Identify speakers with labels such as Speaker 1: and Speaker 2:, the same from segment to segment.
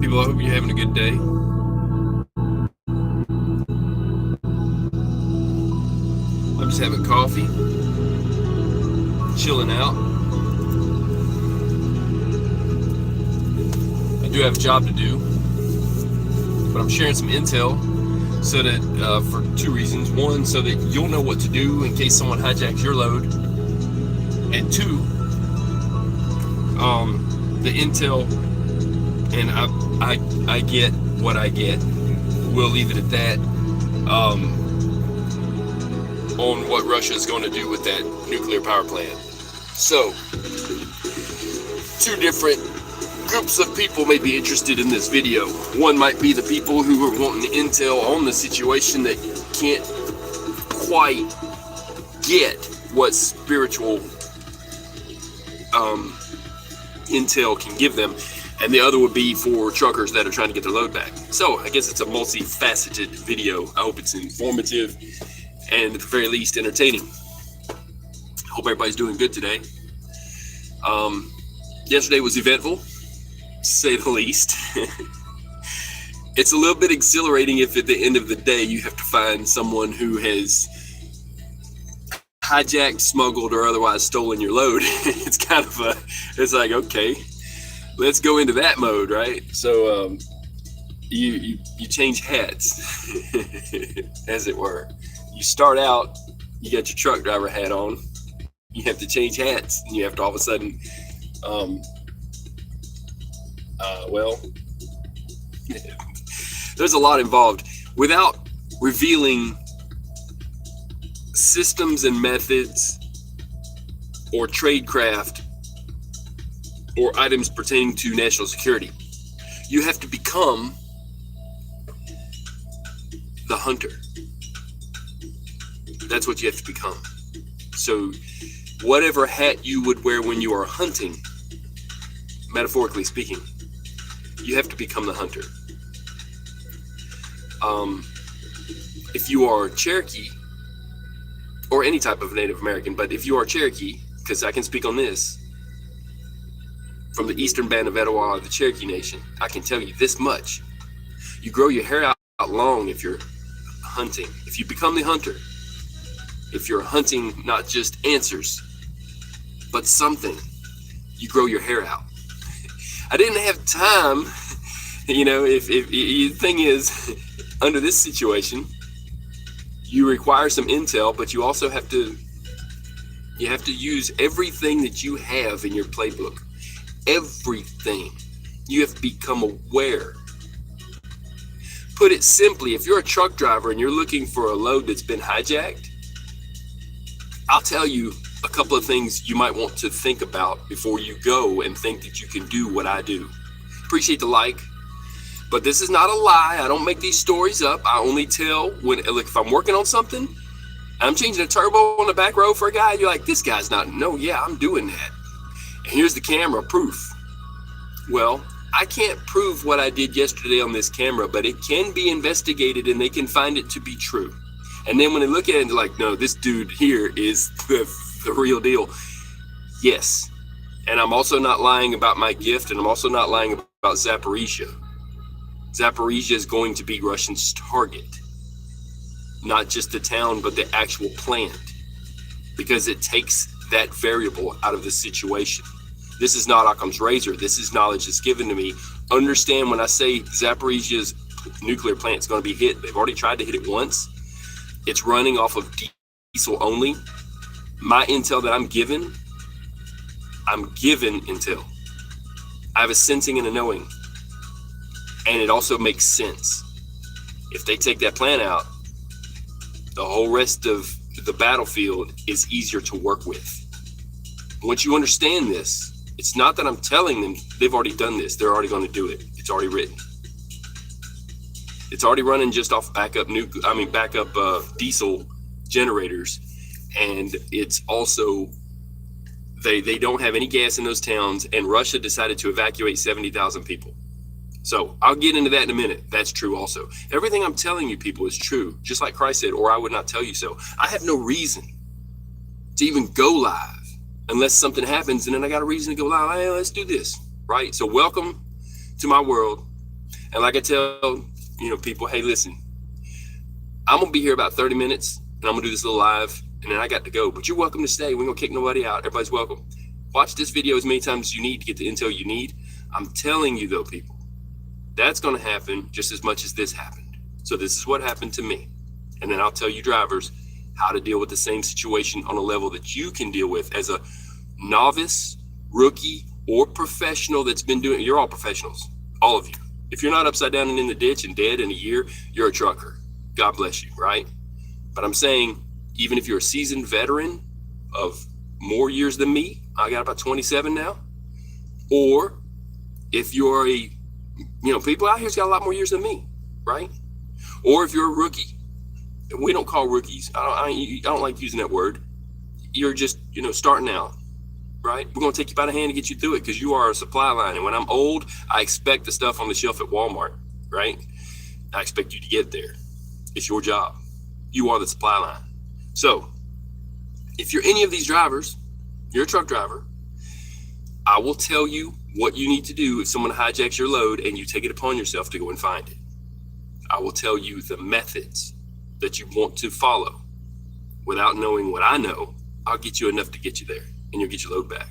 Speaker 1: People, I hope you're having a good day. I'm just having coffee, chilling out. I do have a job to do, but I'm sharing some intel so that for two reasons. One, so that you'll know what to do in case someone hijacks your load, and two, the intel, and I get what I get. We'll leave it at that. On what Russia is going to do with that nuclear power plant. So, two different groups of people may be interested in this video. One might be the people who are wanting intel on the situation that can't quite get what spiritual intel can give them, and the other would be for truckers that are trying to get their load back. So I guess it's a multifaceted video. I hope it's informative and at the very least entertaining. Hope everybody's doing good today. Yesterday was eventful, to say the least. It's a little bit exhilarating if at the end of the day you have to find someone who has hijacked, smuggled, or otherwise stolen your load. It's kind of it's like, okay, let's go into that mode, right? So you change hats, as it were. You start out, you got your truck driver hat on, you have to change hats, and you have to all of a sudden, there's a lot involved. Without revealing systems and methods or tradecraft or items pertaining to national security, you have to become the hunter. That's what you have to become. So whatever hat you would wear when you are hunting, metaphorically speaking, you have to become the hunter. If you are Cherokee, or any type of Native American, but if you are Cherokee, because I can speak on this, from the eastern band of Etowah, the Cherokee Nation, I can tell you this much. You grow your hair out long if you're hunting. If you become the hunter, if you're hunting not just answers, but something, you grow your hair out. I didn't have time, if the thing is, under this situation, you require some intel, but you also have to use everything that you have in your playbook. Everything. You have to become aware. Put it simply, if you're a truck driver and you're looking for a load that's been hijacked, I'll tell you a couple of things you might want to think about before you go and think that you can do what I do. Appreciate the like, but this is not a lie. I don't make these stories up. I only tell if I'm working on something, I'm changing a turbo on the back row for a guy, you're like, this guy's not, no, yeah, I'm doing that. And here's the camera proof. Well, I can't prove what I did yesterday on this camera, but it can be investigated and they can find it to be true. And then when they look at it, they're like, no, this dude here is the real deal. Yes. And I'm also not lying about my gift, and I'm also not lying about Zaporizhzia. Zaporizhzia is going to be Russians' target. Not just the town, but the actual plant. Because it takes that variable out of the situation. This is not Occam's razor. This is knowledge that's given to me. Understand when I say Zaporizhzhia's nuclear plant is going to be hit. They've already tried to hit it once. It's running off of diesel only. My intel that I'm given intel. I have a sensing and a knowing. And it also makes sense. If they take that plant out, the whole rest of the battlefield is easier to work with. Once you understand this, it's not that I'm telling them they've already done this. They're already going to do it. It's already written. It's already running just off backup diesel generators, and it's also they don't have any gas in those towns, and Russia decided to evacuate 70,000 people. So I'll get into that in a minute. That's true also. Everything I'm telling you people is true, just like Christ said, or I would not tell you so. I have no reason to even go live unless something happens, and then I got a reason to go live. Hey, let's do this, right? So welcome to my world. And like I tell, people, hey, listen, I'm going to be here about 30 minutes and I'm going to do this little live and then I got to go, but you're welcome to stay. We're going to kick nobody out. Everybody's welcome. Watch this video as many times as you need to get the intel you need. I'm telling you though, people, that's going to happen just as much as this happened. So this is what happened to me. And then I'll tell you drivers how to deal with the same situation on a level that you can deal with as a novice, rookie, or professional that's been doing it. You're all professionals, all of you. If you're not upside down and in the ditch and dead in a year, you're a trucker. God bless you, right? But I'm saying, even if you're a seasoned veteran of more years than me, I got about 27 now, or if you're people out here's got a lot more years than me, right? Or if you're a rookie, we don't call rookies. I don't like using that word. You're just, starting out, right? We're going to take you by the hand and get you through it because you are a supply line. And when I'm old, I expect the stuff on the shelf at Walmart, right? I expect you to get there. It's your job. You are the supply line. So if you're any of these drivers, you're a truck driver, I will tell you what you need to do if someone hijacks your load and you take it upon yourself to go and find it. I will tell you the methods that you want to follow. Without knowing what I know, I'll get you enough to get you there and you'll get your load back.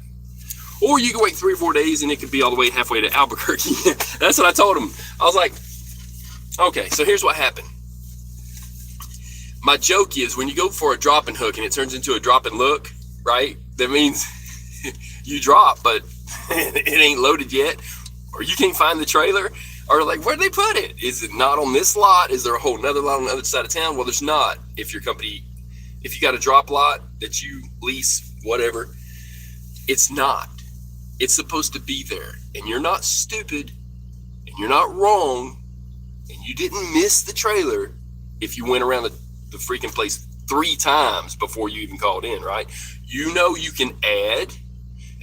Speaker 1: Or you can wait 3 or 4 days and it could be all the way halfway to Albuquerque. That's what I told him. I was like, okay, so here's what happened. My joke is when you go for a drop and hook and it turns into a drop and look, right? That means you drop, but it ain't loaded yet, or you can't find the trailer, or like, where'd they put it? Is it not on this lot? Is there a whole nother lot on the other side of town? Well, there's not. If you got a drop lot that you lease, whatever, it's not. It's supposed to be there, and you're not stupid, and you're not wrong, and you didn't miss the trailer if you went around the freaking place 3 times before you even called in, right? You can add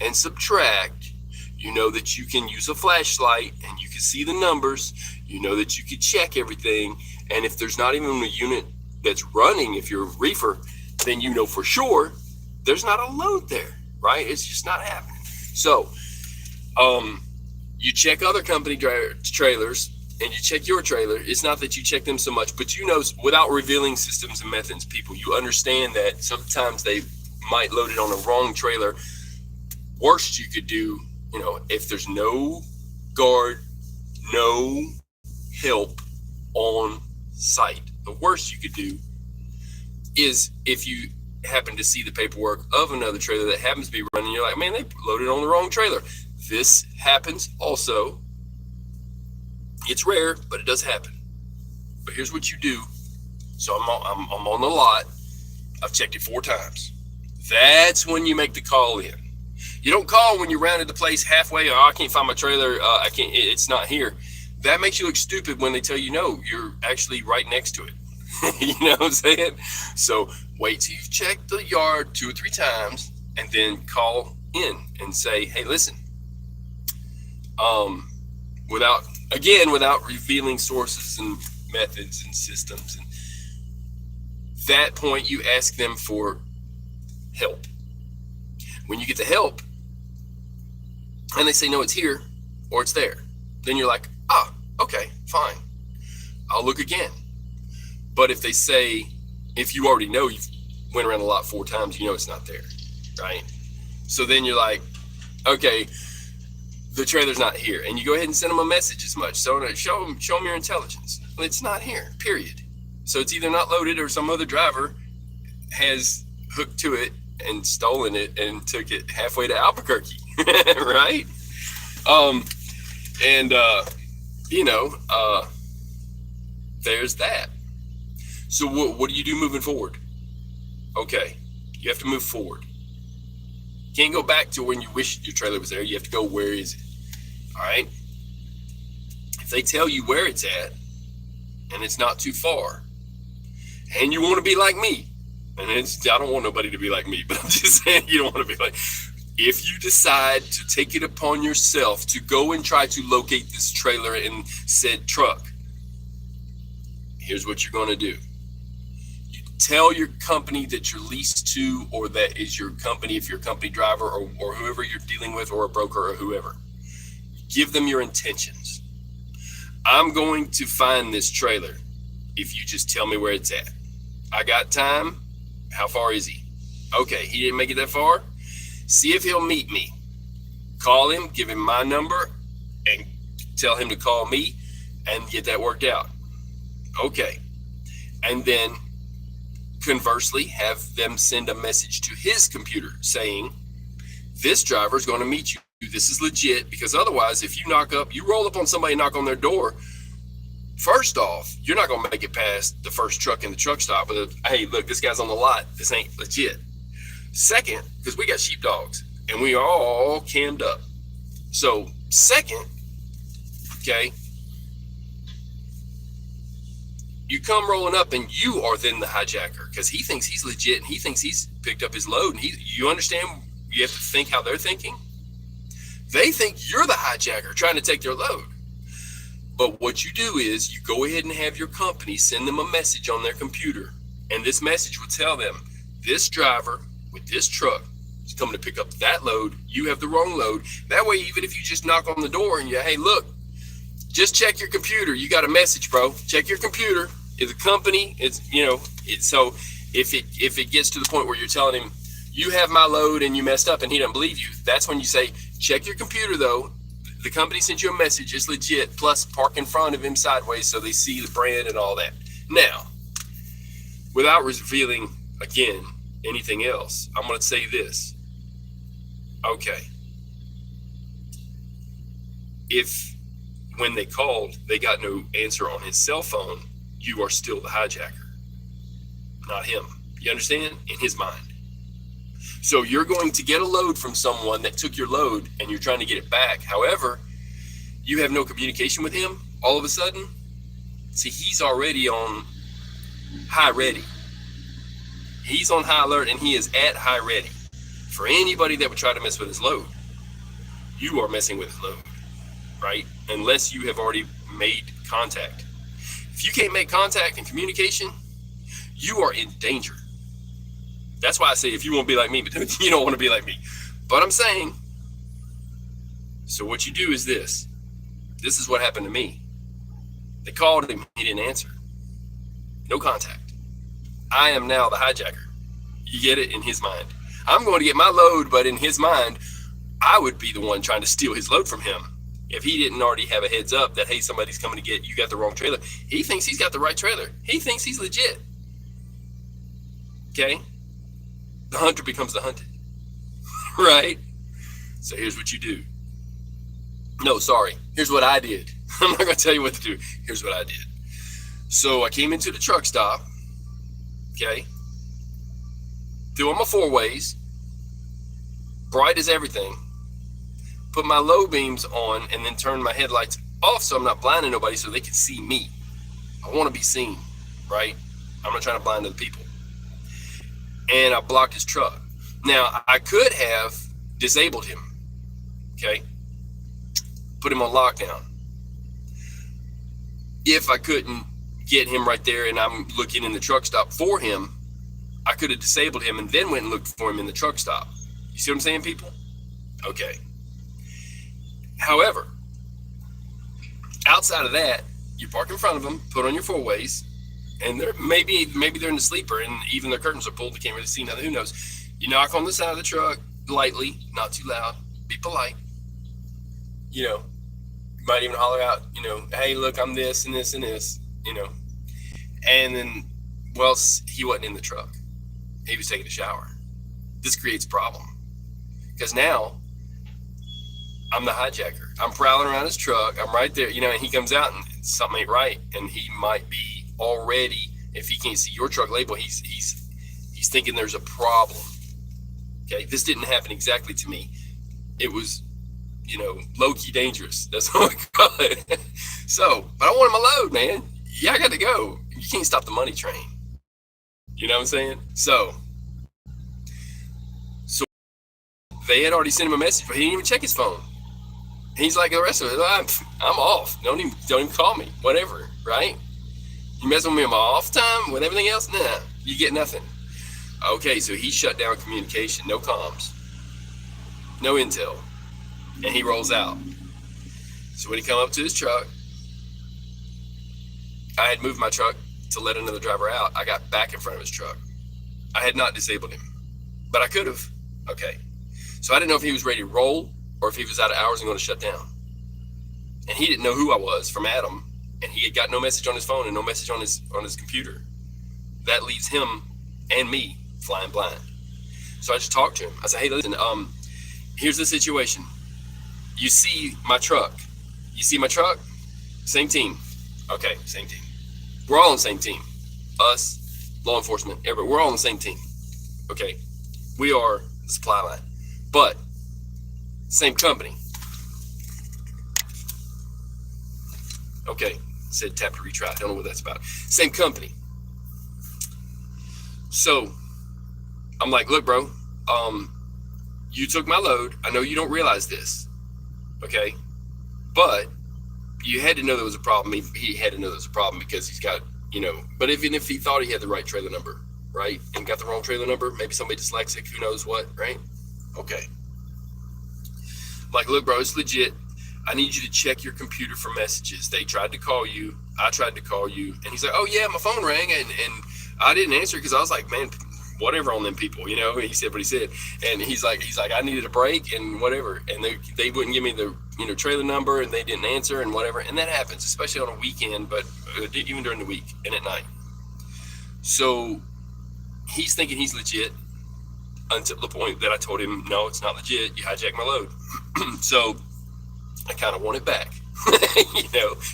Speaker 1: and subtract. You know that you can use a flashlight and you can see the numbers. You know that you can check everything. And if there's not even a unit that's running, if you're a reefer, then you know for sure there's not a load there, right? It's just not happening. So you check other company trailers and you check your trailer. It's not that you check them so much, but without revealing systems and methods, people, you understand that sometimes they might load it on the wrong trailer. Worst you could do, if there's no guard, no help on site, the worst you could do is if you happen to see the paperwork of another trailer that happens to be running, you're like, man, they loaded on the wrong trailer. This happens also. It's rare, but it does happen. But here's what you do. So I'm on the lot. I've checked it 4 times. That's when you make the call in. You don't call when you rounded the place halfway. Oh, I can't find my trailer. It's not here. That makes you look stupid when they tell you no, you're actually right next to it. You know what I'm saying? So wait till you've checked the yard 2 or 3 times and then call in and say, hey, listen, without revealing sources and methods and systems. And that point, you ask them for help. When you get the help and they say, no, it's here or it's there, then you're like, okay, fine. I'll look again. But if they say, if you already know you've went around the lot 4 times, it's not there, right? So then you're like, okay, the trailer's not here. And you go ahead and send them a message as much. So show them your intelligence. Well, it's not here, period. So it's either not loaded or some other driver has hooked to it and stolen it and took it halfway to Albuquerque, right? There's that. So what do you do moving forward? Okay, you have to move forward. You can't go back to when you wish your trailer was there. You have to go, where is it? All right? If they tell you where it's at and it's not too far and you want to be like me, and I don't want nobody to be like me, but I'm just saying you don't want to be like, if you decide to take it upon yourself to go and try to locate this trailer in said truck, here's what you're going to do. You tell your company that you're leased to, or that is your company, if you're a company driver or whoever you're dealing with, or a broker or whoever. Give them your intentions. I'm going to find this trailer if you just tell me where it's at. I got time. How far is he? Okay, he didn't make it that far. See if he'll meet me. Call him, give him my number, and tell him to call me and get that worked out. Okay. And then conversely, have them send a message to his computer saying, this driver is going to meet you. This is legit, because otherwise, if you roll up on somebody, knock on their door, first off, you're not going to make it past the first truck in the truck stop with a, hey, look, this guy's on the lot. This ain't legit. Second, because we got sheepdogs and we are all cammed up. So second, okay, you come rolling up and you are then the hijacker because he thinks he's legit and he thinks he's picked up his load. And you understand, you have to think how they're thinking. They think you're the hijacker trying to take their load. But what you do is you go ahead and have your company send them a message on their computer. And this message will tell them, this driver with this truck is coming to pick up that load. You have the wrong load. That way, even if you just knock on the door and you, hey, look, just check your computer. You got a message, bro. Check your computer. If the company, so if it gets to the point where you're telling him, you have my load and you messed up and he doesn't believe you, that's when you say, check your computer though. The company sent you a message, it's legit, plus park in front of him sideways so they see the brand and all that. Now, without revealing, again, anything else, I'm going to say this. Okay. If when they called, they got no answer on his cell phone, you are still the hijacker, not him. You understand? In his mind. So you're going to get a load from someone that took your load and you're trying to get it back. However, you have no communication with him all of a sudden. See, he's already on high ready. He's on high alert and he is at high ready. For anybody that would try to mess with his load, you are messing with his load, right? Unless you have already made contact. If you can't make contact and communication, you are in danger. That's why I say if you want to be like me, but you don't want to be like me. But I'm saying, so what you do is this. This is what happened to me. They called him, he didn't answer. No contact. I am now the hijacker. You get it? In his mind. I'm going to get my load, but in his mind, I would be the one trying to steal his load from him. If he didn't already have a heads up that, hey, somebody's coming to get you, got the wrong trailer. He thinks he's got the right trailer. He thinks he's legit. Okay? The hunter becomes the hunted, right? So here's what you do. No, sorry. Here's what I did. I'm not going to tell you what to do. Here's what I did. So I came into the truck stop, okay? Threw on my four ways, bright as everything, put my low beams on, and then turned my headlights off so I'm not blinding nobody so they can see me. I want to be seen, right? I'm not trying to blind other people. And I blocked his truck. Now, I could have disabled him, okay? Put him on lockdown. If I couldn't get him right there and I'm looking in the truck stop for him, I could have disabled him and then went and looked for him in the truck stop. You see what I'm saying, people? Okay. However, outside of that, you park in front of them, put on your four ways, and they're maybe they're in the sleeper and even their curtains are pulled. They can't really see nothing. Who knows? You knock on the side of the truck lightly, not too loud. Be polite. You know, you might even holler out, you know, hey, look, I'm this and this and this, you know. And then, well, he wasn't in the truck. He was taking a shower. This creates a problem because now I'm the hijacker. I'm prowling around his truck. I'm right there, you know, and he comes out and something ain't right. And he might be already, if he can't see your truck label, he's thinking there's a problem. Okay, this didn't happen exactly to me. It was, you know, low-key dangerous. That's what I call it. So, but I wanted my load, man. Yeah, I got to go. You can't stop the money train. You know what I'm saying? So they had already sent him a message, but he didn't even check his phone. He's like the rest of it. I'm off. Don't even call me. Whatever, right? You messing with me on my off time with everything else? Nah, you get nothing. Okay, so he shut down communication, no comms, no intel, and he rolls out. So when he come up to his truck, I had moved my truck to let another driver out. I got back in front of his truck. I had not disabled him, but I could have. Okay. So I didn't know if he was ready to roll or if he was out of hours and going to shut down. And he didn't know who I was from Adam, and he had got no message on his phone and no message on his computer. That leaves him and me flying blind. So I just talked to him. I said, hey, listen, here's the situation. You see my truck. You see my truck? Same team. Okay, same team. We're all on the same team. Us, law enforcement, everybody. We're all on the same team. Okay? We are the supply line. But, same company. Okay, said tap to retry. I don't know what that's about. Same company. So, I'm like, look, bro, you took my load. I know you don't realize this. Okay? But you had to know there was a problem. He had to know there was a problem because he's got, but even if he thought he had the right trailer number, right, and got the wrong trailer number, maybe somebody dyslexic, who knows what, right? Okay. I'm like, look, bro, it's legit. I need you to check your computer for messages. They tried to call you. I tried to call you. And he's like, oh, yeah, my phone rang. And I didn't answer because I was like, man, whatever on them people, he said what he said. And he's like, I needed a break and whatever. And they wouldn't give me the, trailer number, and they didn't answer and whatever. And that happens, especially on a weekend, but even during the week and at night. So he's thinking he's legit until the point that I told him, no, it's not legit. You hijacked my load. So I kind of want it back.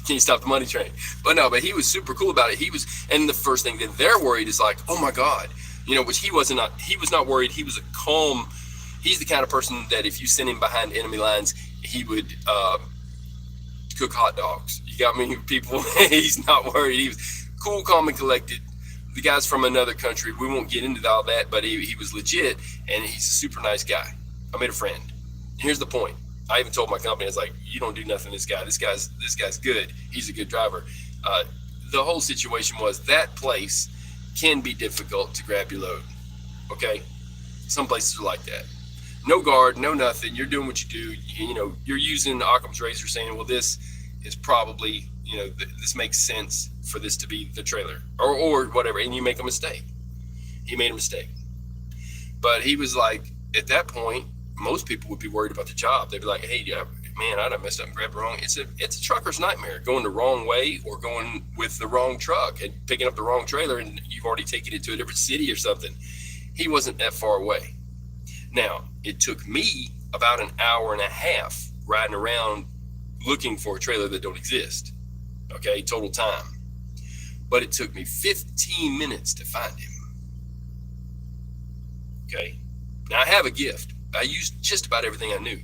Speaker 1: Can you stop the money train? But he was super cool about it. And the first thing that they're worried is like, oh my God, which he was not worried. He was he's the kind of person that if you send him behind enemy lines, he would cook hot dogs. You got me, people? He's not worried. He was cool, calm, and collected. The guy's from another country. We won't get into all that, but he was legit, and he's a super nice guy. I made a friend. Here's the point. I even told my company, I was like, you don't do nothing to this guy. This guy's good. He's a good driver. The whole situation was that place can be difficult to grab your load. Okay? Some places are like that. No guard, no nothing. You're doing what you do. You're using Occam's razor saying, well, this is probably, this makes sense for this to be the trailer or whatever. And you make a mistake. He made a mistake. But he was like, at that point, most people would be worried about the job. They'd be like, hey, man, I done messed up and grabbed the wrong. It's a trucker's nightmare, going the wrong way or going with the wrong truck and picking up the wrong trailer, and you've already taken it to a different city or something. He wasn't that far away. Now, it took me about an hour and a half riding around looking for a trailer that don't exist. Okay, total time. But it took me 15 minutes to find him. Okay, now I have a gift. I used just about everything I knew.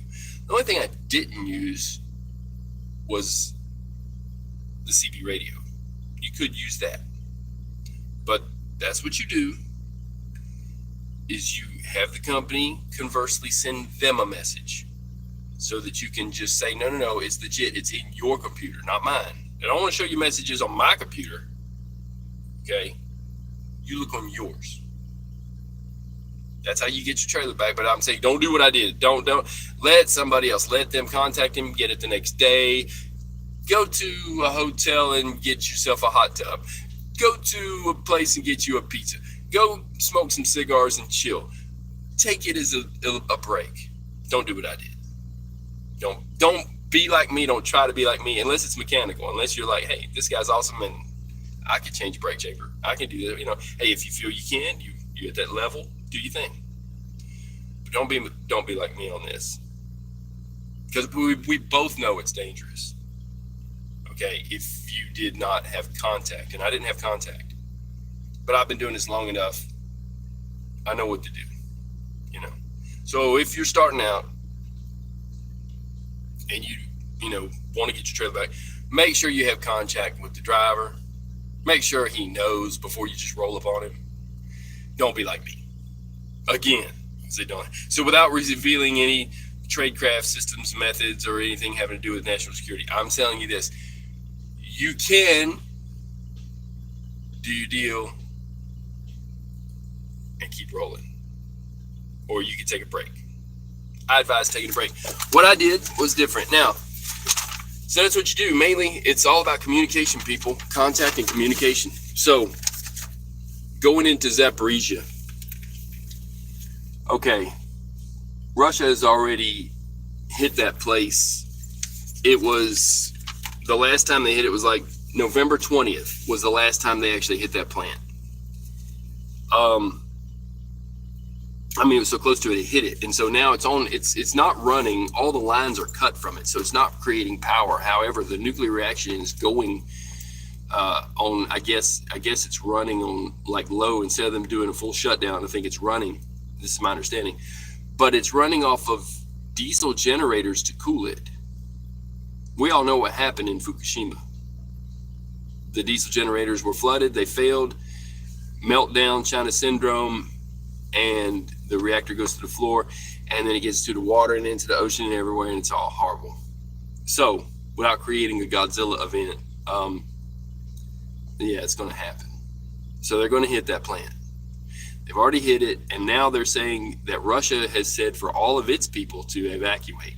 Speaker 1: The only thing I didn't use was the CB radio. You could use that. But that's what you do, is you have the company conversely send them a message so that you can just say, no, it's legit. It's in your computer, not mine. I don't want to show you messages on my computer. Okay? You look on yours. That's how you get your trailer back. But I'm saying, don't do what I did. Don't let somebody else. Let them contact him, get it the next day. Go to a hotel and get yourself a hot tub. Go to a place and get you a pizza. Go smoke some cigars and chill. Take it as a break. Don't do what I did. Don't be like me. Don't try to be like me unless it's mechanical. Unless you're like, hey, this guy's awesome and I can change a brake chamber. I can do that. Hey, if you feel you can, you're at that level, do your thing. But don't be like me on this, because we both know it's dangerous. Okay, if you did not have contact, and I didn't have contact, but I've been doing this long enough, I know what to do. So if you're starting out and you want to get your trailer back, make sure you have contact with the driver. Make sure he knows before you just roll up on him. Don't be like me. Again, say don't. So without revealing any tradecraft systems, methods, or anything having to do with national security, I'm telling you this. You can do your deal and keep rolling. Or you can take a break. I advise taking a break. What I did was different. Now, So that's what you do. Mainly, it's all about communication, people. Contact and communication. So, going into Zaporizhzia. Okay, Russia has already hit that place. It was, the last time they hit it was like November 20th was the last time they actually hit that plant. I mean, it was so close to it, it hit it. And so now it's not running. All the lines are cut from it. So it's not creating power. However, the nuclear reaction is going on, I guess it's running on like low instead of them doing a full shutdown. I think it's running. This is my understanding. But it's running off of diesel generators to cool it. We all know what happened in Fukushima. The diesel generators were flooded. They failed. Meltdown, China syndrome, and the reactor goes to the floor, and then it gets to the water and into the ocean and everywhere, and it's all horrible. So, without creating a Godzilla event, yeah, it's going to happen. So they're going to hit that plant. They've already hit it, and now they're saying that Russia has said for all of its people to evacuate.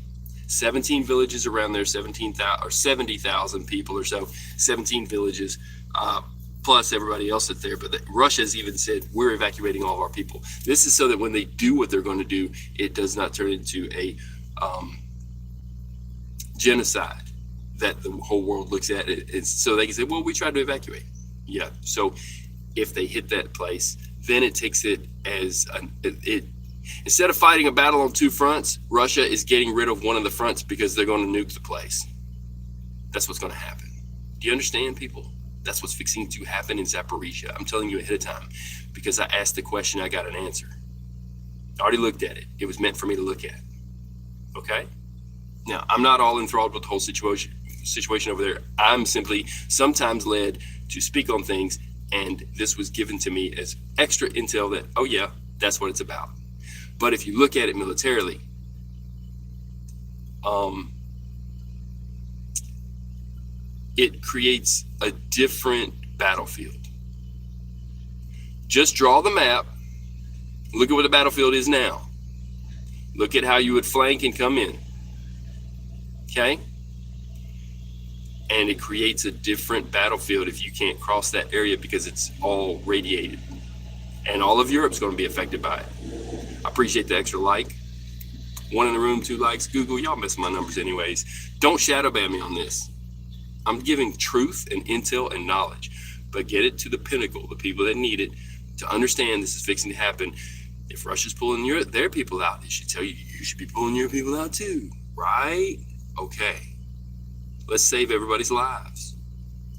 Speaker 1: 17 villages around there, 17,000 or 70,000 people or so, 17 villages, plus everybody else that's there. But Russia's even said, we're evacuating all of our people. This is so that when they do what they're going to do, it does not turn into a genocide that the whole world looks at. It's so they can say, well, we tried to evacuate. Yeah. So if they hit that place, then it takes it as instead of fighting a battle on two fronts, Russia is getting rid of one of the fronts because they're going to nuke the place. That's what's going to happen. Do you understand, people? That's what's fixing to happen in Zaporizhzia. I'm telling you ahead of time because I asked the question, I got an answer. I already looked at it. It was meant for me to look at. Okay? Now, I'm not all enthralled with the whole situation over there. I'm simply sometimes led to speak on things, and this was given to me as extra intel that, oh yeah, that's what it's about. But if you look at it militarily, it creates a different battlefield. Just draw the map. Look at what the battlefield is now. Look at how you would flank and come in. Okay? And it creates a different battlefield if you can't cross that area because it's all radiated. And all of Europe's going to be affected by it. I appreciate the extra like. 1 in the room, 2 likes. Google, y'all miss my numbers anyways. Don't shadow ban me on this. I'm giving truth and intel and knowledge, but get it to the pinnacle, the people that need it, to understand this is fixing to happen. If Russia's pulling their people out, they should tell you, you should be pulling your people out too, right? Okay. Let's save everybody's lives.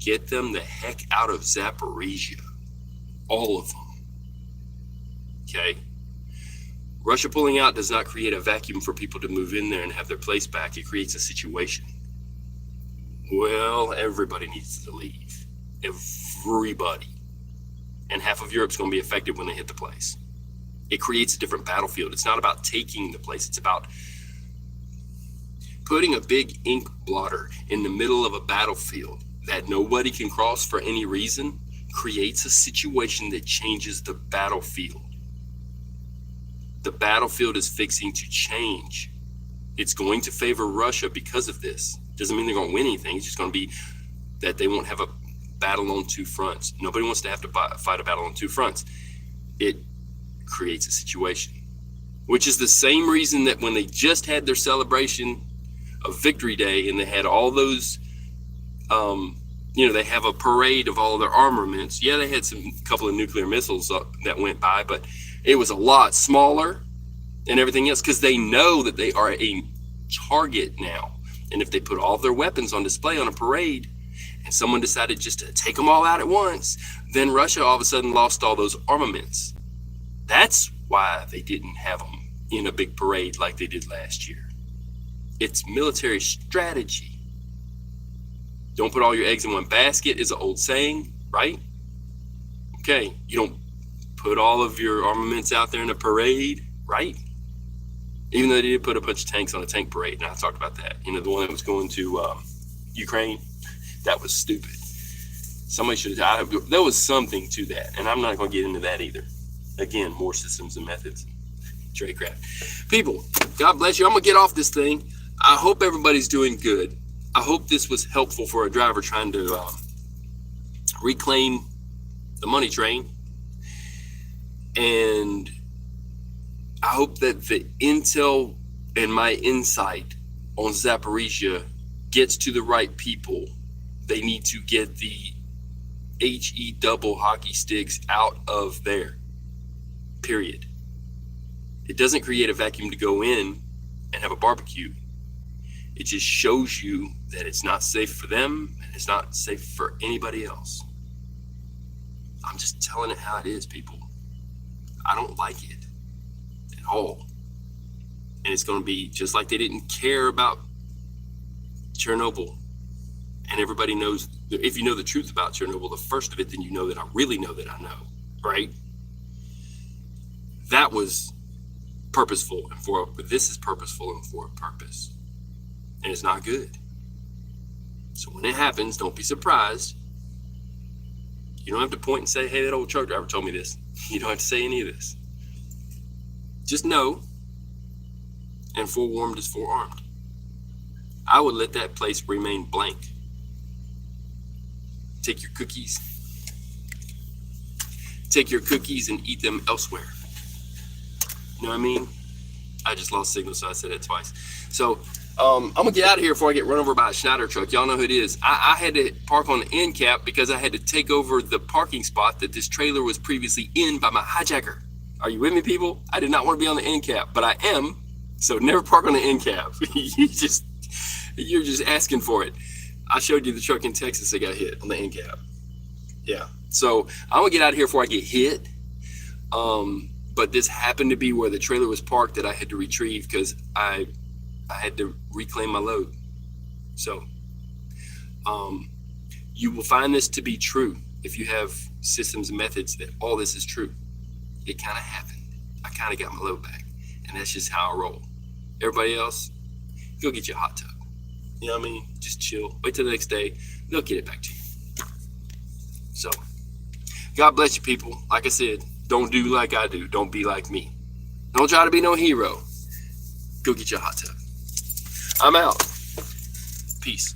Speaker 1: Get them the heck out of Zaporizhzia. All of them. Okay? Russia pulling out does not create a vacuum for people to move in there and have their place back. It creates a situation. Well, everybody needs to leave. Everybody. And half of Europe's going to be affected when they hit the place. It creates a different battlefield. It's not about taking the place. It's about putting a big ink blotter in the middle of a battlefield that nobody can cross for any reason. Creates a situation that changes the battlefield. The battlefield is fixing to change. It's going to favor Russia because of this. Doesn't mean they're going to win anything. It's just going to be that they won't have a battle on two fronts. Nobody wants to have to fight a battle on two fronts. It creates a situation, which is the same reason that when they just had their celebration of Victory Day and they had all those, they have a parade of all their armaments. Yeah, they had some couple of nuclear missiles that went by, but it was a lot smaller and everything else because they know that they are a target now. And if they put all of their weapons on display on a parade and someone decided just to take them all out at once, then Russia all of a sudden lost all those armaments. That's why they didn't have them in a big parade like they did last year. It's military strategy. Don't put all your eggs in one basket is an old saying, right? Okay, you don't put all of your armaments out there in a parade, right? Even though they did put a bunch of tanks on a tank parade, and I talked about that. The one that was going to Ukraine, that was stupid. Somebody should have, there was something to that, and I'm not going to get into that either. Again, more systems and methods, tradecraft. People, God bless you. I'm going to get off this thing. I hope everybody's doing good. I hope this was helpful for a driver trying to reclaim the money train. And I hope that the intel and my insight on Zaporizhzia gets to the right people. They need to get the HE double hockey sticks out of there, period. It doesn't create a vacuum to go in and have a barbecue. It just shows you that it's not safe for them and it's not safe for anybody else. I'm just telling it how it is, people. I don't like it at all. And it's going to be just like they didn't care about Chernobyl. And everybody knows, if you know the truth about Chernobyl, the first of it, then you know that I really know that I know, right? That was purposeful, but this is purposeful and for a purpose. And it's not good. So when it happens, don't be surprised. You don't have to point and say, hey, that old truck driver told me this. You don't have to say any of this. Just know, and forewarned is forearmed. I would let that place remain blank. Take your cookies. Take your cookies and eat them elsewhere. You know what I mean? I just lost signal, so I said it twice. So I'm going to get out of here before I get run over by a Schneider truck. Y'all know who it is. I had to park on the end cap because I had to take over the parking spot that this trailer was previously in by my hijacker. Are you with me, people? I did not want to be on the end cap, but I am. So never park on the end cap. You're just asking for it. I showed you the truck in Texas that got hit on the end cap. Yeah. So I'm going to get out of here before I get hit. But this happened to be where the trailer was parked that I had to retrieve because I had to reclaim my load. So you will find this to be true if you have systems and methods that all this is true. It kind of happened. I kind of got my load back. And that's just how I roll. Everybody else, go get you a hot tub. You know what I mean? Just chill. Wait till the next day. They'll get it back to you. So, God bless you, people. Like I said, don't do like I do. Don't be like me. Don't try to be no hero. Go get your hot tub. I'm out. Peace.